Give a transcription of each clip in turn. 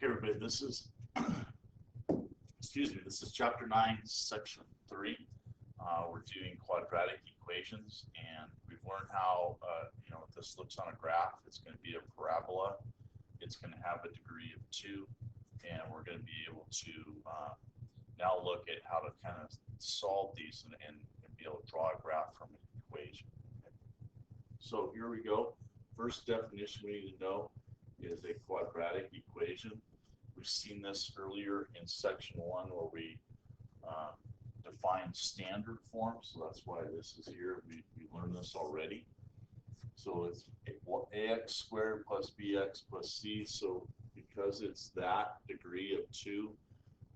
Okay, everybody, this is, excuse me, this is chapter 9, section 3. We're doing quadratic equations, and we've learned how, if this looks on a graph, it's going to be a parabola. It's going to have a degree of 2, and we're going to be able to now look at how to kind of solve these and be able to draw a graph from an equation. Okay. So here we go. First definition we need to know is a quadratic equation. We've seen this earlier in section 1 where we define standard form, so that's why this is here. We learned this already. So it's ax squared plus bx plus c. So because it's that degree of 2,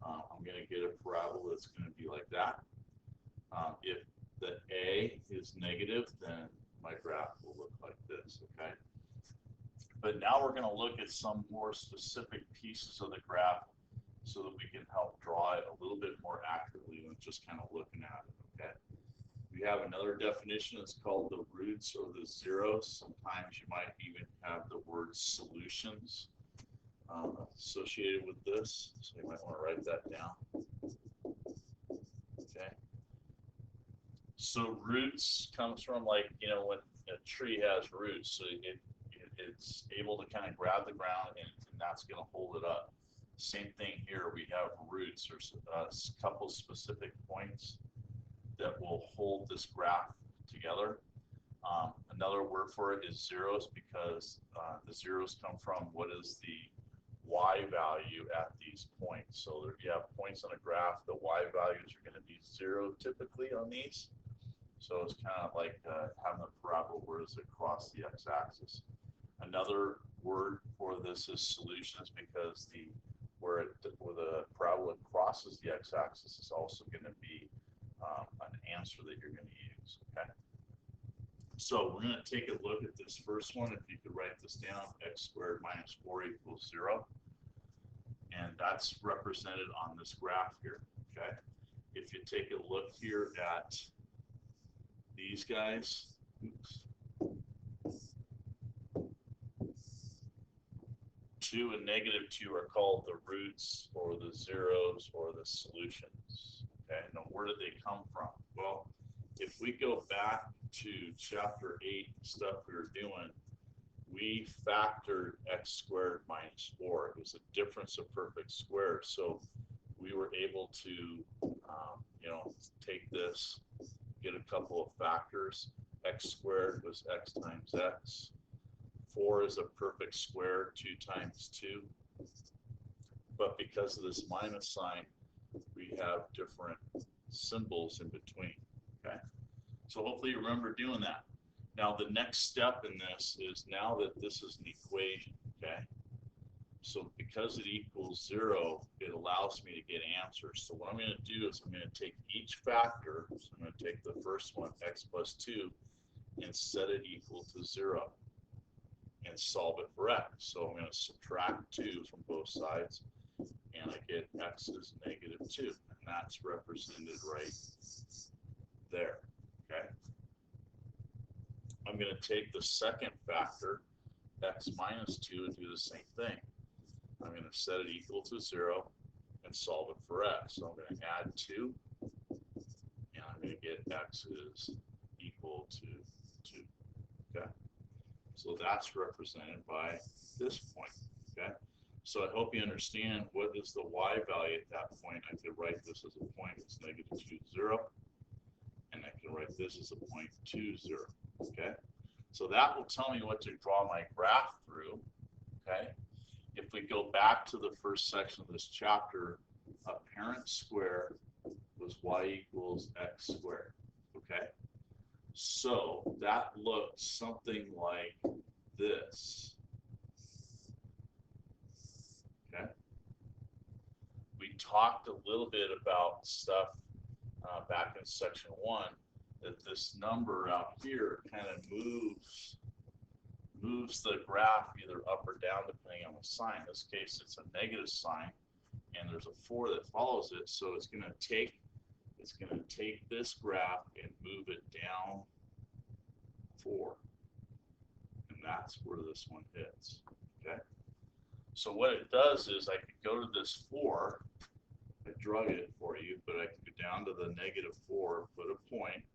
I'm going to get a parabola that's going to be like that. If the a is negative, then my graph will look like this, okay? But now we're going to look at some more specific pieces of the graph so that we can help draw it a little bit more accurately than just kind of looking at it, okay? We have another definition. It's called the roots or the zeros. Sometimes you might even have the word solutions associated with this, so you might want to write that down, okay? So roots comes from, like, when a tree has roots, so it's able to kind of grab the ground and that's going to hold it up. Same thing here, we have roots. There's a couple specific points that will hold this graph together. Another word for it is zeros, because the zeros come from what is the y value at these points. So there you have points on a graph, the y values are going to be 0 typically on these. So it's kind of like having a parabola where it's across the x-axis. Another word for this is solutions, because where the parabola crosses the x-axis is also going to be an answer that you're going to use. Okay. So we're going to take a look at this first one. If you could write this down, x squared minus 4 equals 0, and that's represented on this graph here. Okay. If you take a look here at these guys, oops. 2 and -2 are called the roots or the zeros or the solutions. Okay, now where did they come from? Well, if we go back to chapter 8 stuff we were doing, we factored x squared minus 4. It was a difference of perfect squares. So we were able to, take this, get a couple of factors. X squared was x times x. 4 is a perfect square, 2 times 2. But because of this minus sign, we have different symbols in between. Okay. So hopefully you remember doing that. Now the next step in this is, now that this is an equation, okay? So because it equals 0, it allows me to get answers. So what I'm going to do is I'm going to take each factor. So I'm going to take the first one, x plus 2, and set it equal to 0. And solve it for x. So I'm going to subtract 2 from both sides, and I get x is -2, and that's represented right there. Okay. I'm going to take the second factor, x minus 2, and do the same thing. I'm going to set it equal to 0 and solve it for x. So I'm going to add 2, and I'm going to get x is equal to 2. Okay. So that's represented by this point, okay? So I hope you understand what is the y value at that point. I could write this as a point that's -2, 0, and I can write this as a point 2, 0, okay? So that will tell me what to draw my graph through, okay? If we go back to the first section of this chapter, a parent square was y equals x squared, okay? So that looked something like this. Okay. We talked a little bit about stuff back in section 1, that this number out here kind of moves the graph either up or down depending on the sign. In this case, it's a negative sign, and there's a 4 that follows it. So it's going to take this graph and move it down 4, and that's where this one hits. Okay. So what it does is I could go to this 4, I drug it for you, but I could go down to the -4, put a point.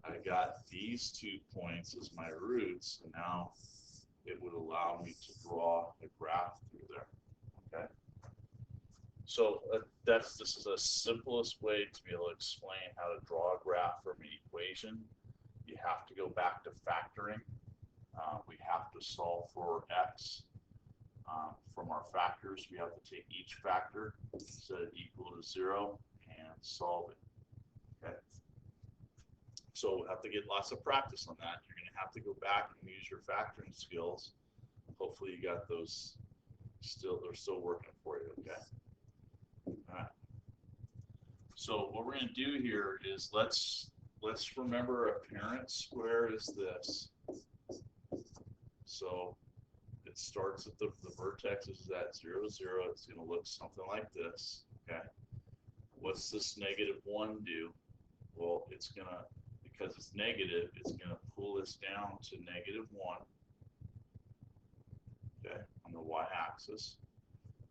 I got these 2 points as my roots, and now it would allow me to draw a graph through there. Okay. So this is the simplest way to be able to explain how to draw a graph from an equation. You have to go back to factoring. We have to solve for x. From our factors, we have to take each factor, set it equal to 0, and solve it. Okay. So we'll have to get lots of practice on that. You're going to have to go back and use your factoring skills. Hopefully you got those they're still working for you, okay? All right. So what we're going to do here is let's remember a parent square is this. So it starts at the vertex is at 0, 0. It's going to look something like this, okay? What's this -1 do? Well, it's going to, because it's negative, it's going to pull this down to -1, okay, on the y-axis.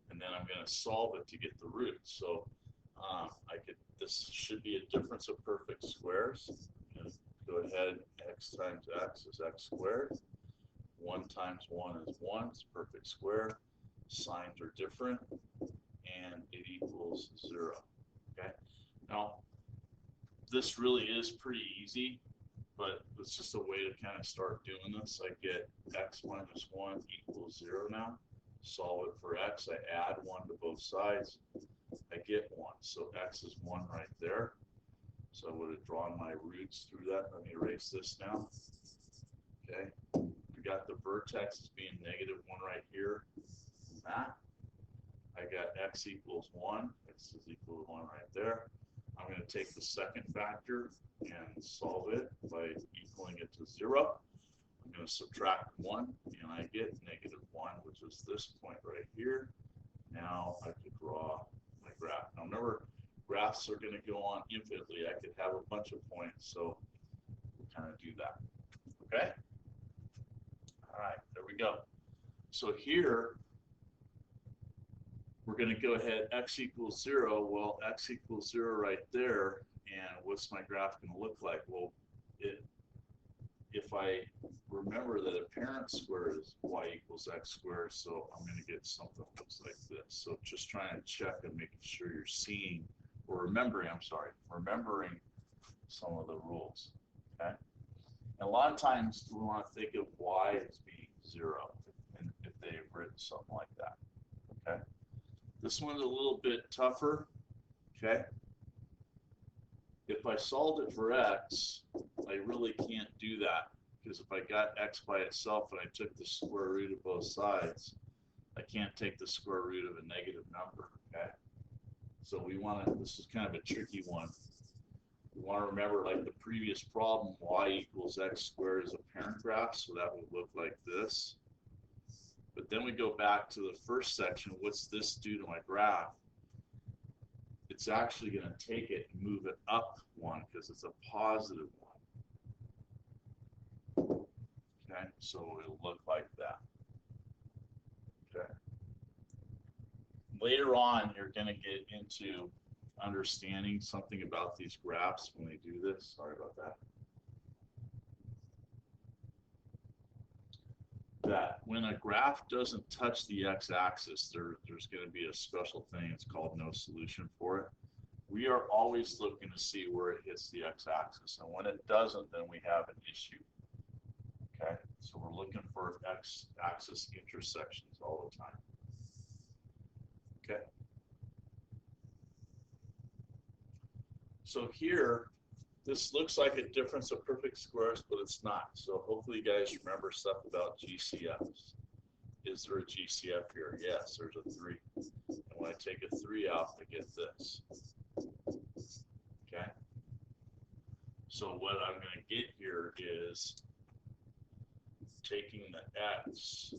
And then I'm going to solve it to get the roots. So this should be a difference of perfect squares. Go ahead, x times x is x squared. 1 times 1 is 1, it's a perfect square. Signs are different, and it equals 0. Okay. Now, this really is pretty easy, but it's just a way to kind of start doing this. I get x minus 1 equals 0 now. Solve it for x. I add 1 to both sides. I get 1. So x is 1 right there. So I would have drawn my roots through that. Let me erase this now. Okay. We got the vertex as being -1 right here. That. I got x equals 1. X is equal to 1 right there. I'm going to take the second factor and solve it by equaling it to 0. I'm going to subtract 1, and I get -1, which is this point right here. Now I could draw my graph. Now remember, graphs are going to go on infinitely. I could have a bunch of points, so we'll kind of do that. Okay? All right, there we go. So here, we're going to go ahead, x equals 0. Well, x equals 0 right there, and what's my graph going to look like? Well, if I remember that a parent square is y equals x squared, so I'm going to get something that looks like this. So just trying to check and making sure you're seeing, or remembering some of the rules, okay? And a lot of times we want to think of y as being 0, and if they've written something like that, okay? This one's a little bit tougher, okay? If I solved it for x, I really can't do that, because if I got x by itself and I took the square root of both sides, I can't take the square root of a negative number, okay? So we want to, this is kind of a tricky one. We want to remember, like the previous problem, y equals x squared is a parent graph, so that would look like this. But then we go back to the first section, what's this do to my graph? It's actually going to take it and move it up 1 because it's a positive 1. Okay, so it'll look like that. Okay. Later on, you're going to get into understanding something about these graphs when they do this. Sorry about that. That when a graph doesn't touch the x-axis, there's going to be a special thing. It's called no solution for it. We are always looking to see where it hits the x-axis, and when it doesn't, then we have an issue. Okay, so we're looking for x-axis intersections all the time. Okay. So here, this looks like a difference of perfect squares, but it's not. So hopefully you guys remember stuff about GCFs. Is there a GCF here? Yes, there's a 3. And when I take a 3 out, I get this. Okay. So what I'm going to get here is taking the x.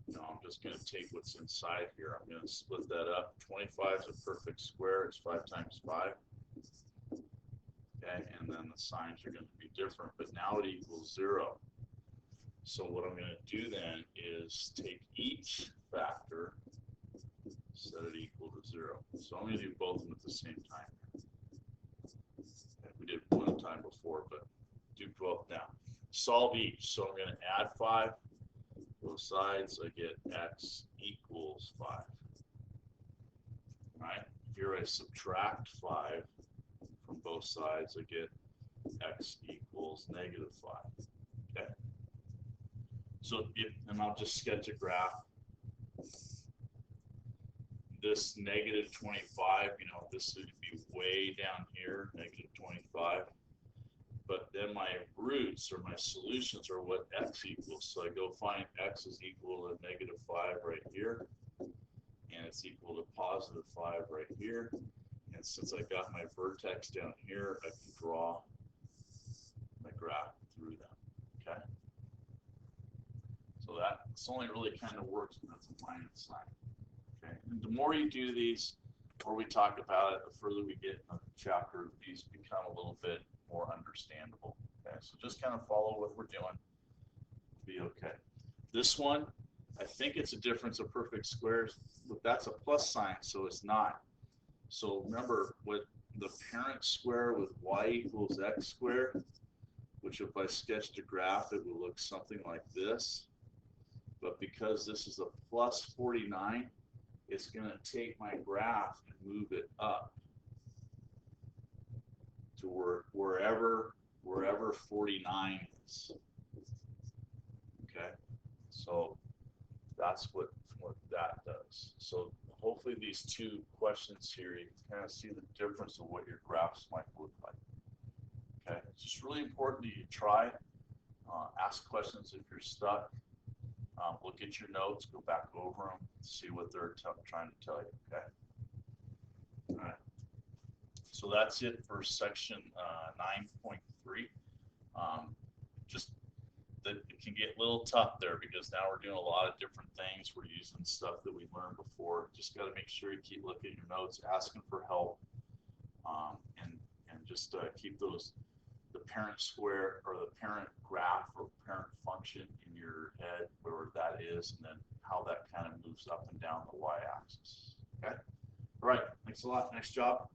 No, I'm just going to take what's inside here. I'm going to split that up. 25 is a perfect square. It's 5 times 5. Okay, and then the signs are going to be different, but now it equals 0. So what I'm going to do then is take each So I'm going to do both of them at the same time. Okay, we did one time before, but do both now. Solve each. So I'm going to add 5. Both sides, I get x equals 5. All right. Here I subtract 5 from both sides. I get x equals negative 5. Okay. So and I'll just sketch a graph. This negative 25, this would be way down here, negative 25. But then my roots or my solutions are what x equals. So I go find x is equal to negative 5 right here. And it's equal to positive 5 right here. And since I got my vertex down here, I can draw my graph through them. Okay. So that's only really kind of works when that's a minus sign. Okay. And the more you do these, the more we talk about it, the further we get in the chapter, these become a little bit more understandable. Okay. So just kind of follow what we're doing. Be okay. This one, I think it's a difference of perfect squares, but that's a plus sign, so it's not. So remember, what the parent square with y equals x squared, which if I sketched a graph, it would look something like this. But because this is a plus 49, it's going to take my graph and move it up to wherever 49 is. Okay, so that's what that does. So hopefully these two questions here, you can kind of see the difference of what your graphs might look like. Okay, it's just really important that you try, ask questions if you're stuck, look at your notes, go back over them, see what they're trying to tell you. Okay. All right. So that's it for section 9.3. Just that it can get a little tough there because now we're doing a lot of different things. We're using stuff that we learned before. Just got to make sure you keep looking at your notes, asking for help, and just keep the parent square or the parent graph or parent function in your head, where that is, and then how that kind of moves up and down the y-axis. Okay. All right. Thanks a lot. Nice job.